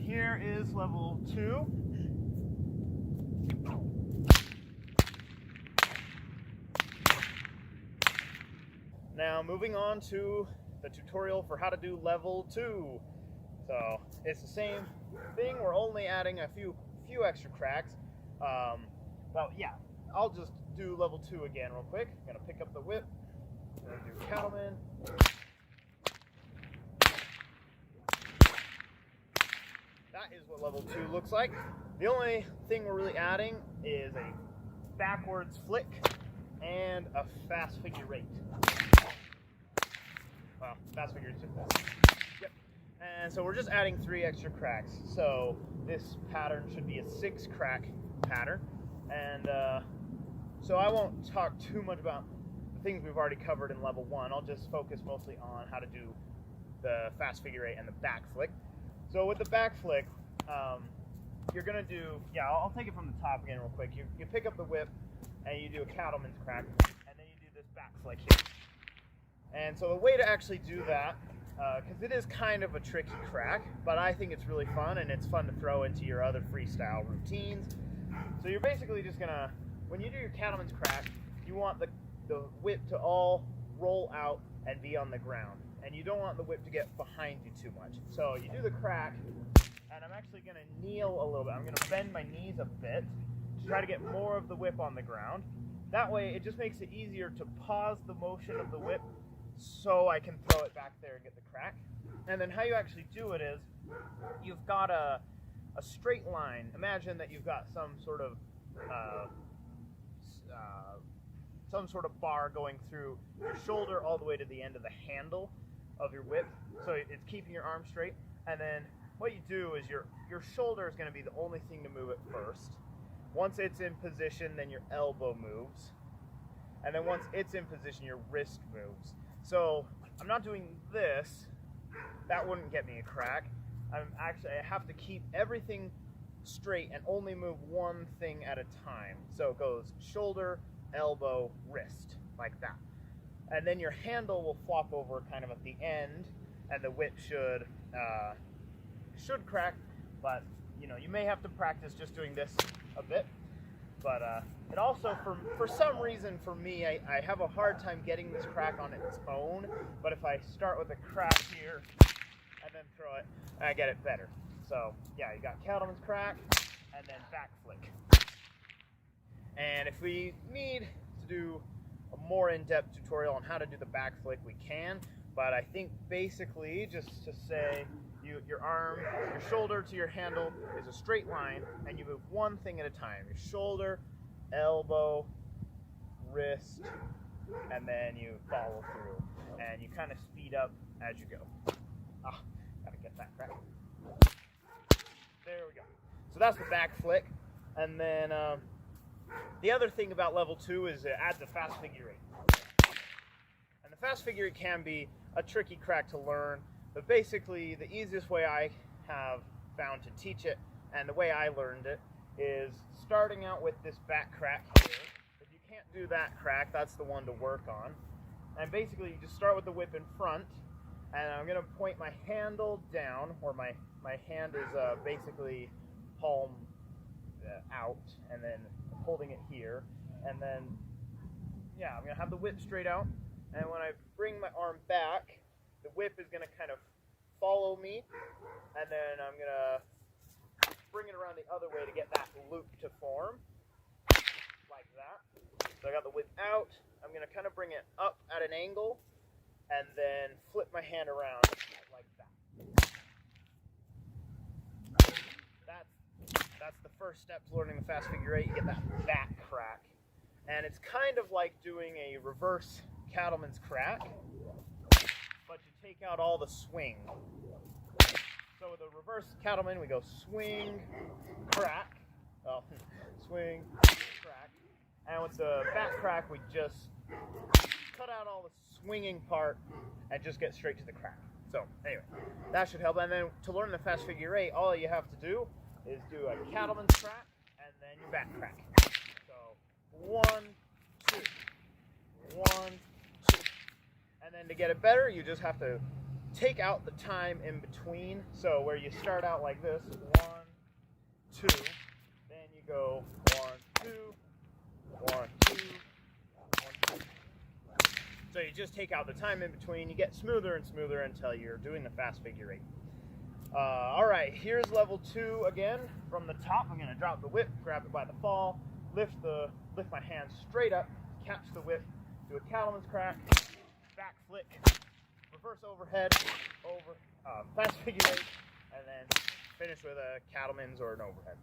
here is level 2. Now moving on to the tutorial for how to do level 2. So it's the same thing, we're only adding a few extra cracks. Well, yeah, I'll just do level 2 again real quick. I'm gonna pick up the whip, I'm gonna do cattleman. That is what level 2 looks like. The only thing we're really adding is a backwards flick and a fast figure 8. Well, fast figure 2. Yep. And so we're just adding 3 extra cracks. So this pattern should be a 6 crack pattern. And so I won't talk too much about the things we've already covered in level 1. I'll just focus mostly on how to do the fast figure 8 and the back flick. So with the back flick, you're gonna do, I'll take it from the top again real quick. You pick up the whip and you do a cattleman's crack, and then you do this back flick here. And so the way to actually do that, because it is kind of a tricky crack, but I think it's really fun, and it's fun to throw into your other freestyle routines. So you're basically just gonna, when you do your cattleman's crack, you want the whip to all roll out and be on the ground. And you don't want the whip to get behind you too much. So you do the crack, and I'm actually gonna kneel a little bit. I'm gonna bend my knees a bit to try to get more of the whip on the ground. That way it just makes it easier to pause the motion of the whip so I can throw it back there and get the crack. And then how you actually do it is, you've got a straight line. Imagine that you've got some sort of bar going through your shoulder all the way to the end of the handle of your whip, so it's keeping your arm straight. And then what you do is your shoulder is going to be the only thing to move at first. Once it's in position, then your elbow moves, and then once it's in position, your wrist moves. So I'm not doing this, that wouldn't get me a crack. I have to keep everything straight and only move one thing at a time. So it goes shoulder, elbow, wrist, like that. And then your handle will flop over kind of at the end, and the whip should crack, but you may have to practice just doing this a bit. But it also, for some reason for me, I have a hard time getting this crack on its own, but if I start with a crack here and then throw it, I get it better. So yeah, you got cattleman's crack and then back flick. And if we need to do a more in-depth tutorial on how to do the back flick, we can. But I think basically, just to say, your arm, your shoulder to your handle is a straight line, and you move one thing at a time. Your shoulder, elbow, wrist, and then you follow through. And you kind of speed up as you go. Gotta get that crack. There we go. So that's the back flick. And then the other thing about level 2 is it adds a fast figure 8. And the fast figure 8 can be a tricky crack to learn, but basically the easiest way I have found to teach it, and the way I learned it, is starting out with this back crack here. If you can't do that crack, that's the one to work on. And basically you just start with the whip in front, and I'm going to point my handle down, or my hand is basically palm out, and then holding it here, and then I'm going to have the whip straight out, and when I bring my arm back, the whip is going to kind of follow me, and then I'm going to bring it around the other way to get that loop to form, like that. So I got the whip out, I'm going to kind of bring it up at an angle, and then flip my hand around like that. That's the first step to learning the fast figure 8. You get that back crack. And it's kind of like doing a reverse cattleman's crack, but you take out all the swing. So with a reverse cattleman, we go swing, crack, swing, crack. And with the back crack, we just cut out all the swinging part and just get straight to the crack. So anyway, that should help. And then to learn the fast figure 8, all you have to do is do a cattleman's crack and then your back crack. So 1, 2, 1, 2. And then to get it better, you just have to take out the time in between. So where you start out like this, 1, 2, then you go 1, 2, 1, 2, 1, 2. So you just take out the time in between. You get smoother and smoother until you're doing the fast figure 8. All right, here's level 2 again. From the top, I'm gonna drop the whip, grab it by the fall, lift my hands straight up, catch the whip, do a cattleman's crack, back flick, reverse overhead, fast figure 8, and then finish with a cattleman's or an overhead.